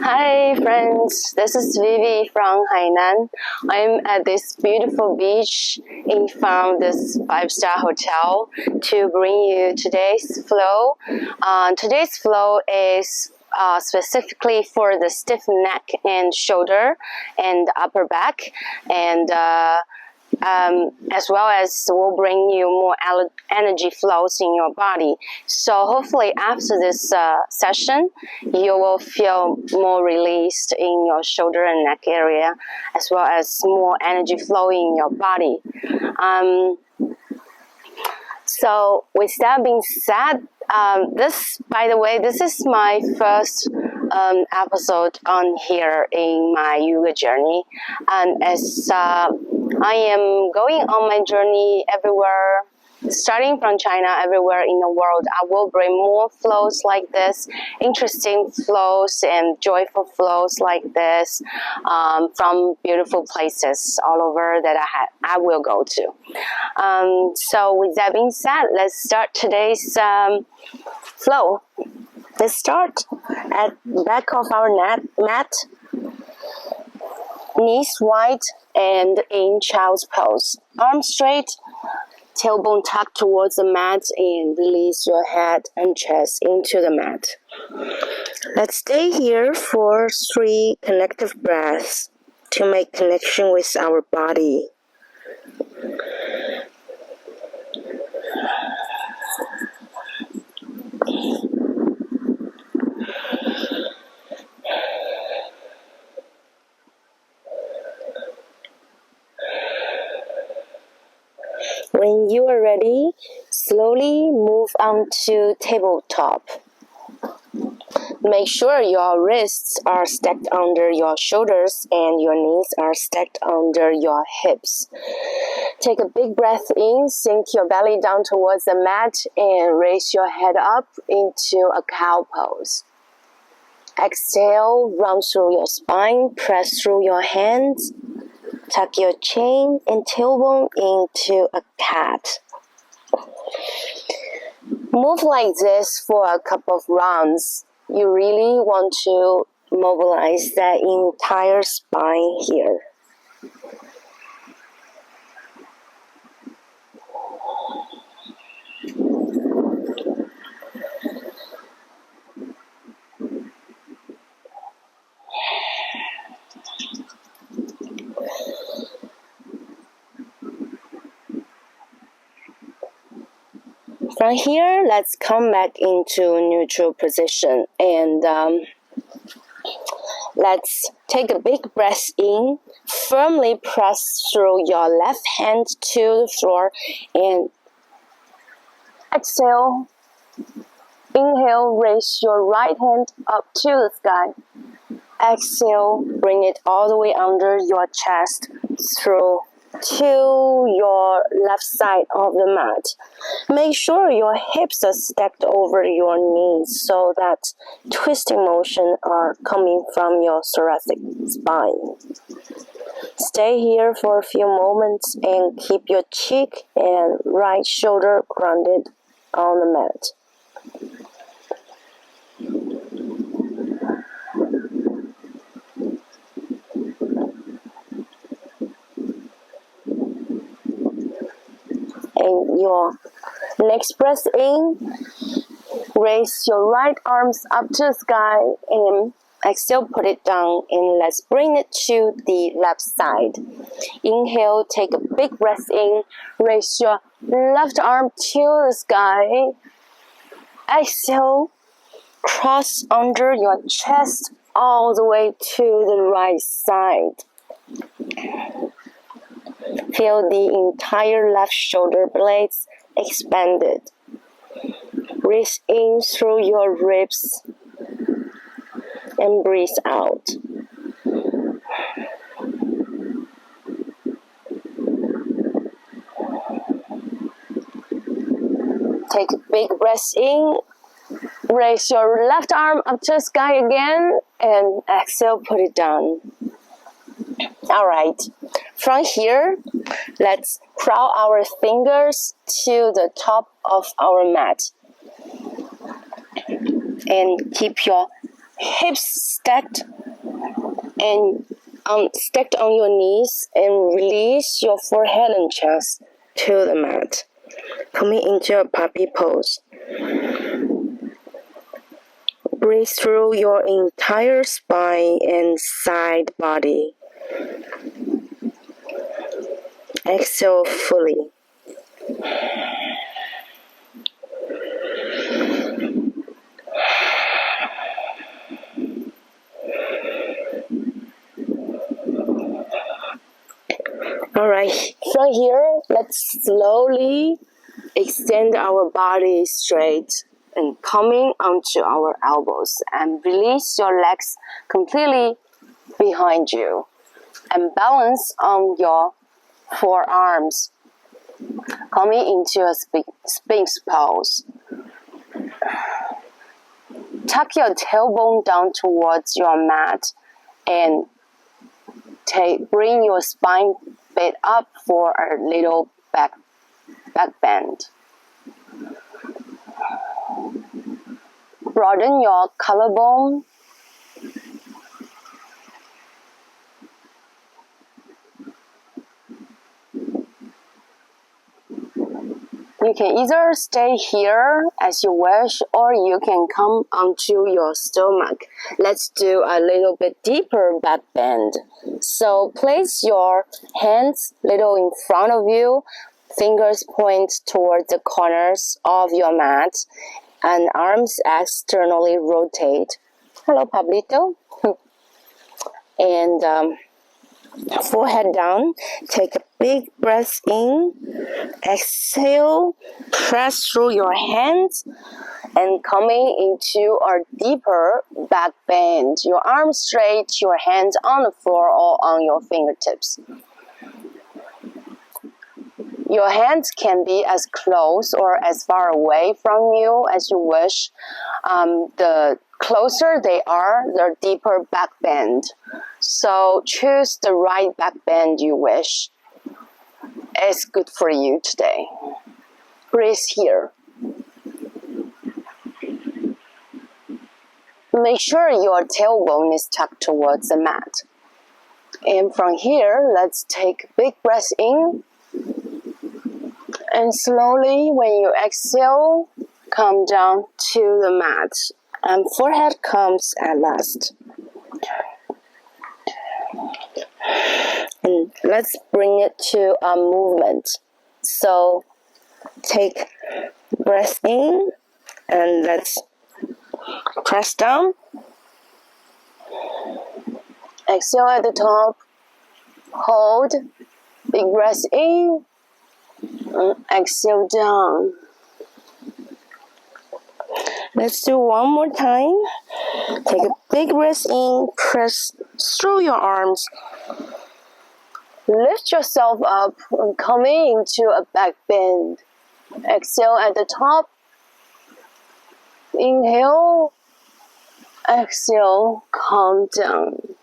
Hi friends, this is Vivi from Hainan. I'm at this beautiful beach in front of this 5-star hotel to bring you today's flow. Today's flow is specifically for the stiff neck and shoulder and upper back, and as well as will bring you more energy flows in your body. So hopefully after this session, you will feel more released in your shoulder and neck area, as well as more energy flowing in your body. So with that being said, by the way, this is my first episode on here in my yoga journey, and as I am going on my journey everywhere, starting from China, everywhere in the world, I will bring more flows like this, interesting flows and joyful flows like this from beautiful places all over that I will go to. So with that being said, let's start today's flow. Let's start at the back of our mat, knees wide and in child's pose. Arms straight, tailbone tucked towards the mat, and release your head and chest into the mat. Let's stay here for 3 connective breaths to make connection with our body. When you are ready, slowly move on to tabletop. Make sure your wrists are stacked under your shoulders and your knees are stacked under your hips. Take a big breath in, sink your belly down towards the mat and raise your head up into a cow pose. Exhale, run through your spine, press through your hands. Tuck your chin and tailbone into a cat. Move like this for a couple of rounds. You really want to mobilize that entire spine here. From here, let's come back into neutral position and let's take a big breath in, firmly press through your left hand to the floor and exhale. Inhale, raise your right hand up to the sky. Exhale, bring it all the way under your chest through to your left side of the mat. Make sure your hips are stacked over your knees so that twisting motion are coming from your thoracic spine. Stay here for a few moments and keep your cheek and right shoulder grounded on the mat. And your next breath in, raise your right arms up to the sky and exhale, put it down, and let's bring it to the left side. Inhale, take a big breath in, raise your left arm to the sky. Exhale, cross under your chest all the way to the right side. Feel the entire left shoulder blades expanded. Breathe in through your ribs and breathe out. Take a big breath in. Raise your left arm up to the sky again and exhale, put it down. Alright, from here, let's crawl our fingers to the top of our mat. And keep your hips stacked and stacked on your knees, and release your forehead and chest to the mat. Coming into a puppy pose. Breathe through your entire spine and side body. Exhale fully. Alright, from here, let's slowly extend our body straight and coming onto our elbows, and release your legs completely behind you and balance on your forearms, coming into a Sphinx pose. Tuck your tailbone down towards your mat and bring your spine bit up for a little back bend. Broaden your collarbone. You can either stay here as you wish, or you can come onto your stomach. Let's do a little bit deeper back bend. So place your hands little in front of you, fingers point towards the corners of your mat, and arms externally rotate. Hello, Pablito. And forehead down. Take a big breath in. Exhale. Press through your hands and coming into our deeper back bend. Your arms straight, your hands on the floor or on your fingertips. Your hands can be as close or as far away from you as you wish. The closer they are, the deeper back bend. So choose the right back bend you wish. It's good for you today. Breathe here. Make sure your tailbone is tucked towards the mat. And from here, let's take a big breath in. And slowly, when you exhale, come down to the mat. And forehead comes at last. And let's bring it to a movement. So take breath in and let's press down. Exhale at the top. Hold. Big breath in. Exhale down. Let's do one more time. Take a big breath in. Press through your arms. Lift yourself up and coming into a back bend. Exhale at the top. Inhale. Exhale. Calm down.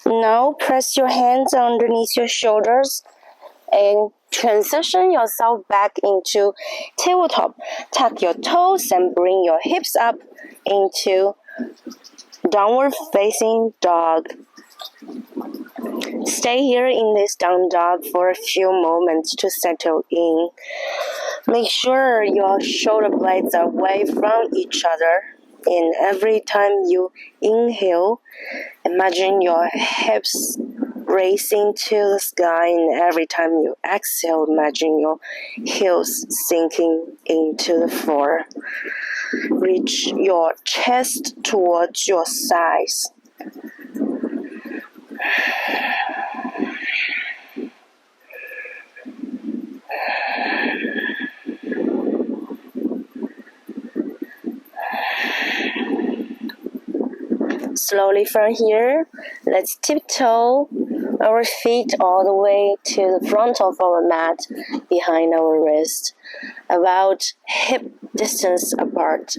Now press your hands underneath your shoulders and transition yourself back into tabletop. Tuck your toes and bring your hips up into downward facing dog. Stay here in this down dog for a few moments to settle in. Make sure your shoulder blades are away from each other. And every time you inhale, imagine your hips raising to the sky, and every time you exhale, imagine your heels sinking into the floor. Reach your chest towards your thighs. Slowly from here, let's tiptoe our feet all the way to the front of our mat, behind our wrist, about hip distance apart.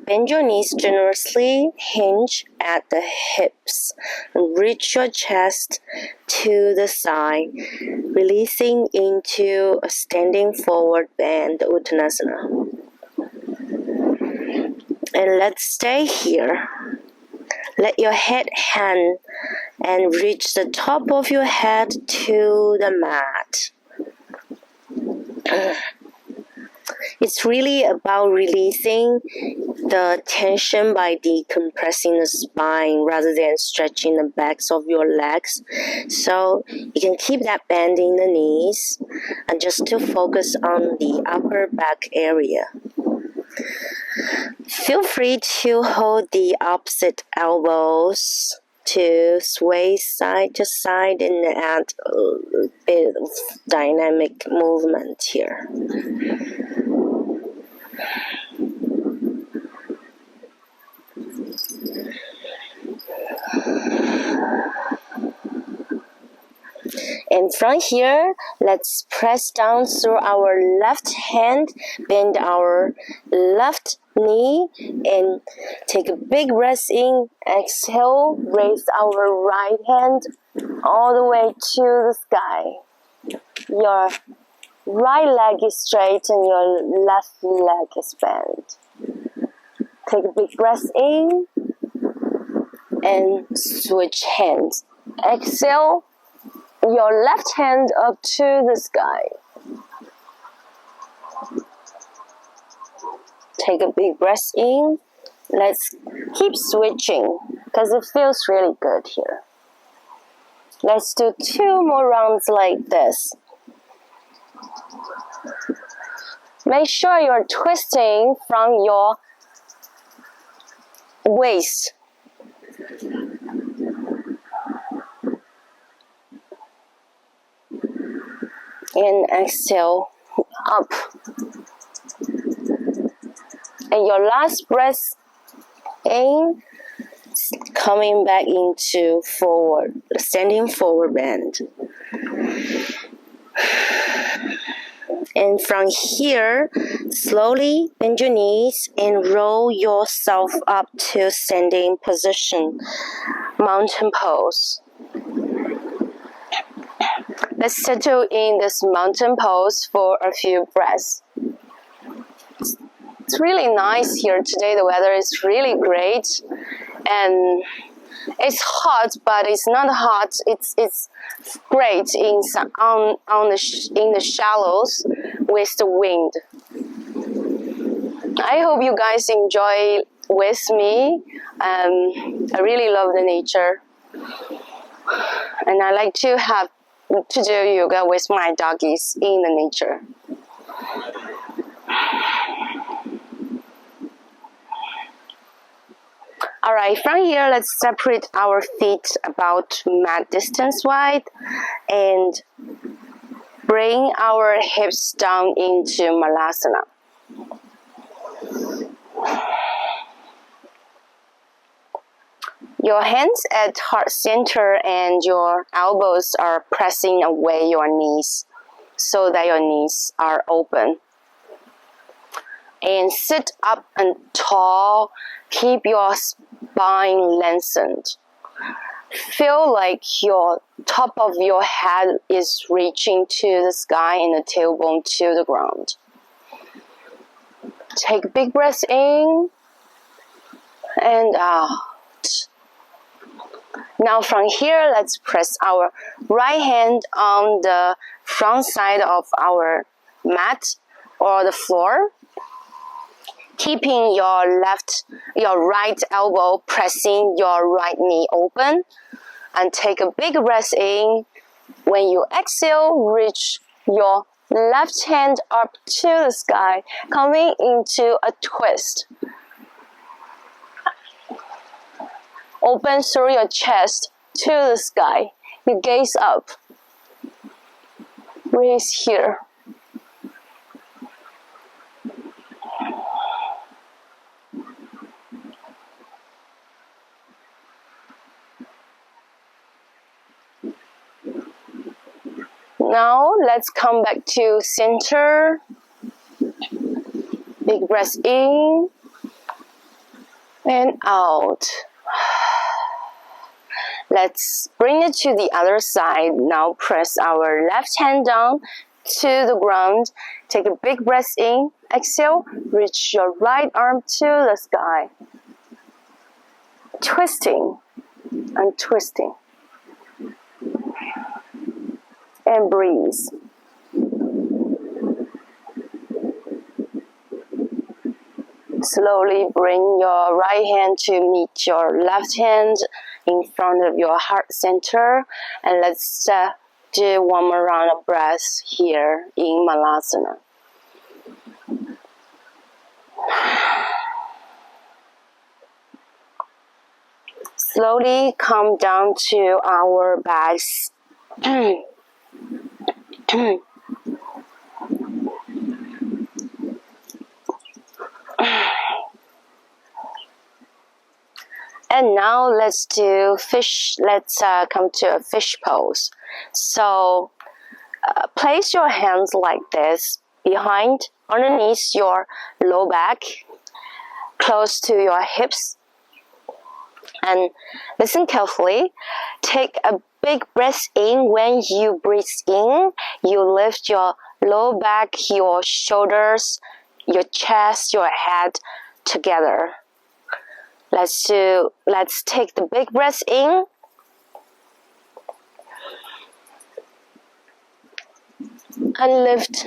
Bend your knees generously, hinge at the hips, and reach your chest to the side, releasing into a standing forward bend, Uttanasana. And let's stay here. Let your head hang and reach the top of your head to the mat. It's really about releasing the tension by decompressing the spine rather than stretching the backs of your legs. So you can keep that bend in the knees and just to focus on the upper back area. Feel free to hold the opposite elbows to sway side to side and add a bit of dynamic movement here. And from here, let's press down through our left hand, bend our left knee, and take a big breath in. Exhale, raise our right hand all the way to the sky. Your right leg is straight and your left leg is bent. Take a big breath in and switch hands. Exhale, your left hand up to the sky. Take a big breath in. Let's keep switching because it feels really good here. Let's do 2 more rounds like this. Make sure you're twisting from your waist. And exhale up. And your last breath in, coming back into forward, standing forward bend. And from here, slowly bend your knees and roll yourself up to standing position, mountain pose. Let's settle in this mountain pose for a few breaths. It's really nice here today. The weather is really great, and it's hot, but it's not hot. It's great in the shallows with the wind. I hope you guys enjoy with me. I really love the nature, and I like to do yoga with my doggies in the nature. Alright, from here, let's separate our feet about mat distance wide and bring our hips down into Malasana. Your hands at heart center and your elbows are pressing away your knees so that your knees are open. And sit up and tall. Keep your spine lengthened. Feel like your top of your head is reaching to the sky and the tailbone to the ground. Take a big breath in and out. Now from here, let's press our right hand on the front side of our mat or the floor, keeping your right elbow pressing your right knee open, and take a big breath in. When you exhale, reach your left hand up to the sky, coming into a twist. Open through your chest to the sky. You gaze up. Breathe here. Now let's come back to center. Big breath in and out. Let's bring it to the other side. Now press our left hand down to the ground. Take a big breath in. Exhale. Reach your right arm to the sky. twisting and twisting. And breathe. Slowly bring your right hand to meet your left hand in front of your heart center, and let's do one more round of breath here in Malasana. Slowly come down to our backs. And now let's do fish. Let's come to a fish pose. So place your hands like this underneath your low back, close to your hips. And listen carefully. Take a big breath in. When you breathe in, you lift your low back, your shoulders, your chest, your head together. Let's take the big breath in. And lift.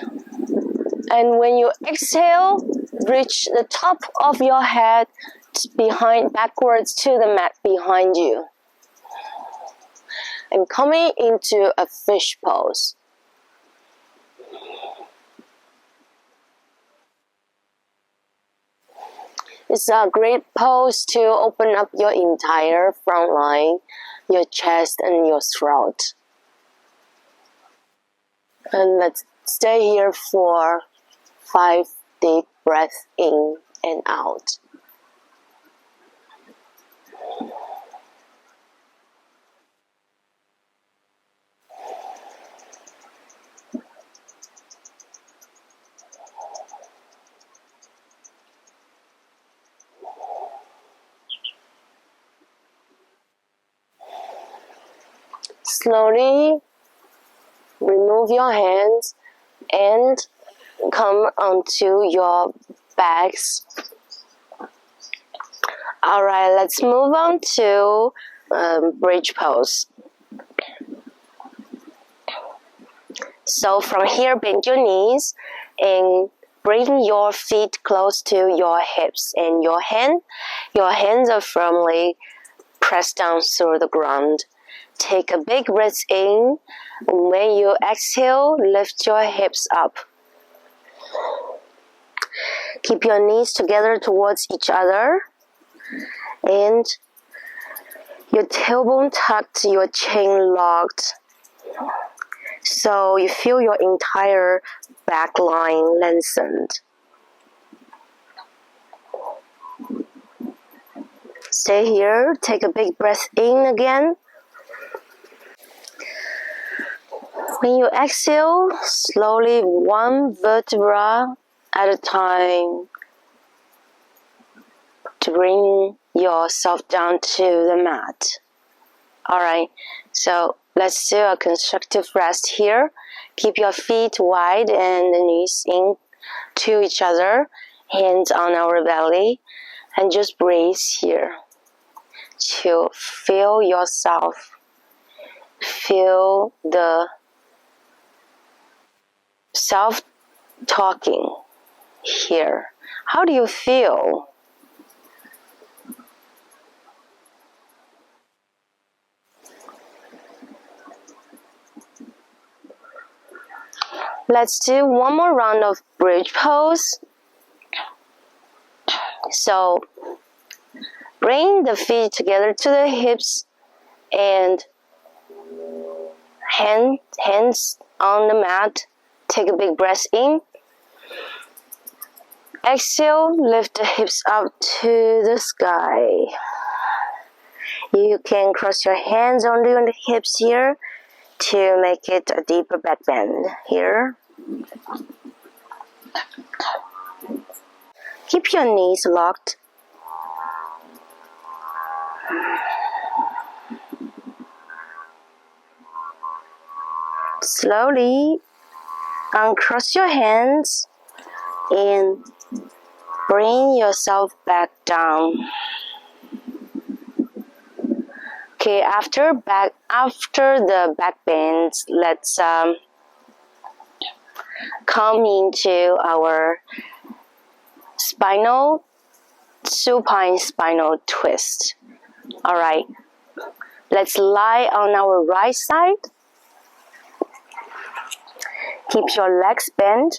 And when you exhale, reach the top of your head backwards to the mat behind you. And coming into a fish pose. It's a great pose to open up your entire front line, your chest and your throat. And let's stay here for 5 deep breaths in and out. Slowly remove your hands and come onto your backs. Alright, let's move on to bridge pose. So from here, bend your knees and bring your feet close to your hips, and your hands are firmly pressed down through the ground. Take a big breath in. When you exhale, lift your hips up. Keep your knees together towards each other. And your tailbone tucked, your chin locked. So you feel your entire back line lengthened. Stay here. Take a big breath in again. When you exhale, slowly one vertebra at a time to bring yourself down to the mat. Alright, so let's do a constructive rest here. Keep your feet wide and the knees in to each other, hands on our belly, and just breathe here to feel yourself. Feel the self-talking here. How do you feel? Let's do one more round of bridge pose. So bring the feet together to the hips and hands on the mat. Take a big breath in. Exhale, lift the hips up to the sky. You can cross your hands only on the hips here to make it a deeper back bend here. Keep your knees locked. Slowly uncross your hands and bring yourself back down. Okay, after the back bends, let's come into our supine spinal twist. All right, let's lie on our right side. Keep your legs bent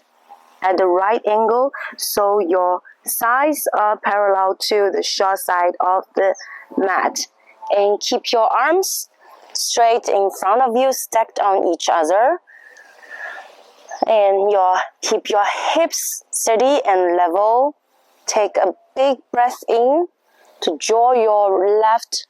at the right angle so your sides are parallel to the short side of the mat. And keep your arms straight in front of you, stacked on each other. And keep your hips steady and level. Take a big breath in to draw your left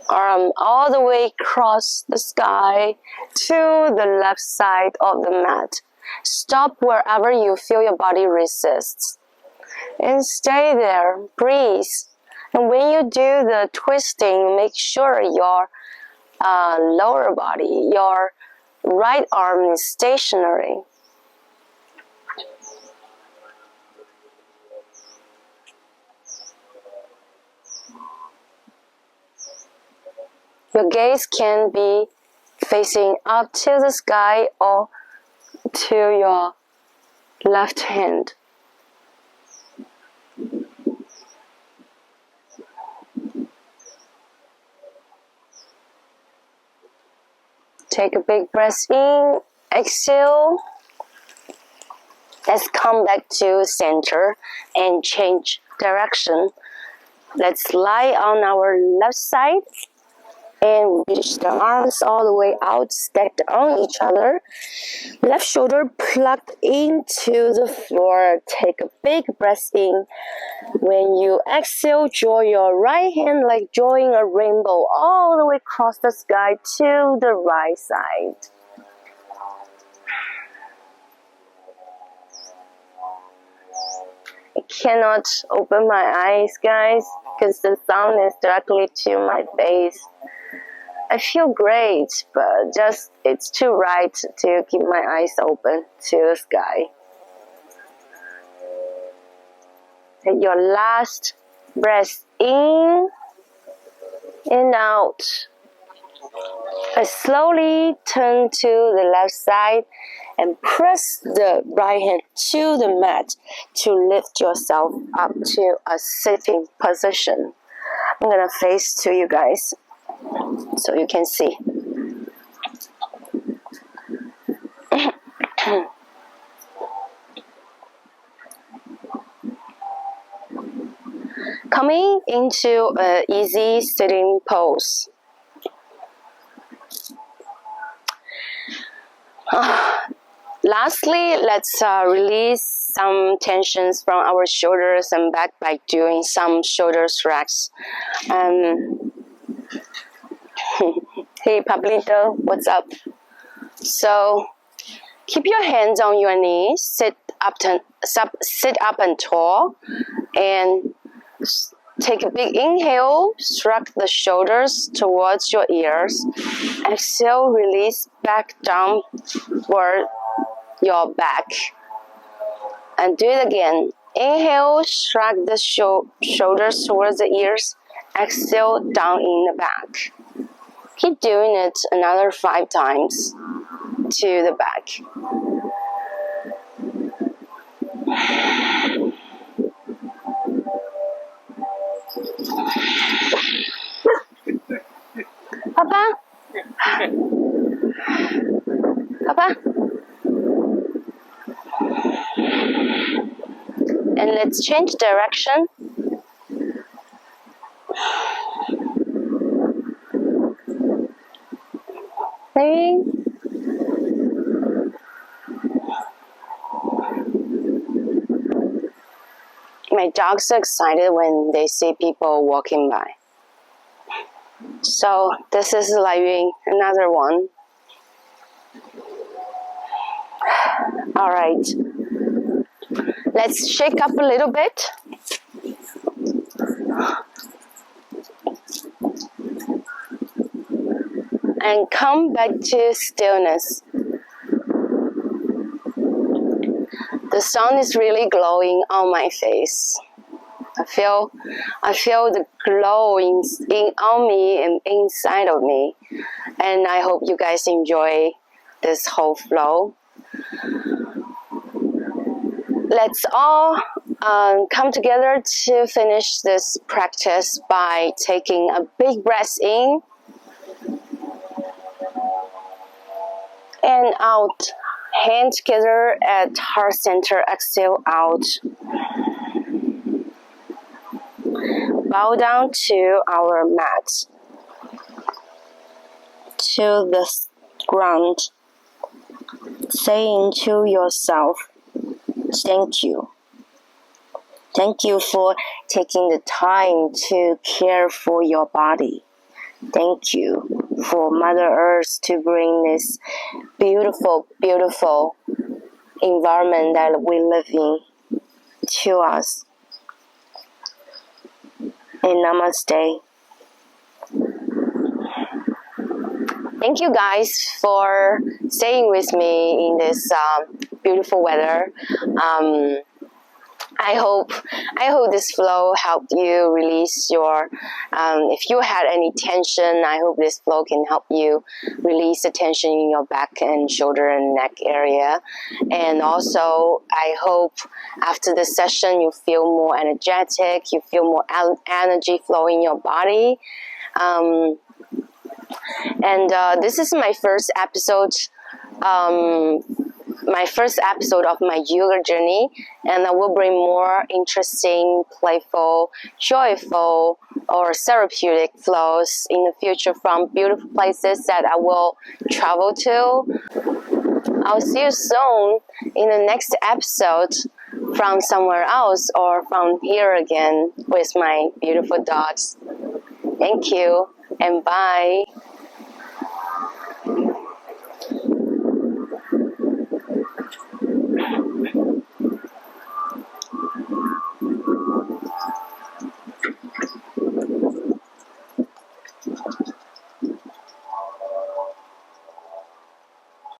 arm all the way across the sky to the left side of the mat. Stop wherever you feel your body resists. And stay there, breathe. And when you do the twisting, make sure your lower body, your right arm is stationary. Your gaze can be facing up to the sky or to your left hand. Take a big breath in, exhale. Let's come back to center and change direction. Let's lie on our left side and reach the arms all the way out, stacked on each other. Left shoulder plugged into the floor. Take a big breath in. When you exhale, draw your right hand like drawing a rainbow all the way across the sky to the right side. I cannot open my eyes, guys, because the sound is directly to my face. I feel great, but it's too right to keep my eyes open to the sky. Take your last breath in and out. And slowly turn to the left side and press the right hand to the mat to lift yourself up to a sitting position. I'm gonna face to you guys so you can see. Coming into an easy sitting pose. Lastly, let's release some tensions from our shoulders and back by doing some shoulder shrugs. Hey Pablito, what's up? So keep your hands on your knees, sit up and tall, and take a big inhale, shrug the shoulders towards your ears. Exhale, release back downward your back. And do it again. Inhale, shrug the shoulders towards the ears. Exhale, down in the back. Keep doing it another 5 times to the back. Papa? Papa? And let's change direction. Maybe. My dogs are excited when they see people walking by. So this is like another one. All right. Let's shake up a little bit. And come back to stillness. The sun is really glowing on my face. I feel the glow on me and inside of me, and I hope you guys enjoy this whole flow. Let's all come together to finish this practice by taking a big breath in and out. Hand together at heart center, exhale out. Bow down to our mat, to the ground, saying to yourself, thank you. Thank you for taking the time to care for your body. Thank you for Mother Earth to bring this beautiful, beautiful environment that we live in to us. And namaste. Thank you guys for staying with me in this beautiful weather. I hope this flow helped you release your, if you had any tension, I hope this flow can help you release the tension in your back and shoulder and neck area. And also, I hope after the session you feel more energetic, you feel more energy flow in your body. This is my first episode of my yoga journey, and I will bring more interesting, playful, joyful, or therapeutic flows in the future from beautiful places that I will travel to. I'll see you soon in the next episode from somewhere else or from here again with my beautiful dogs. Thank you and bye.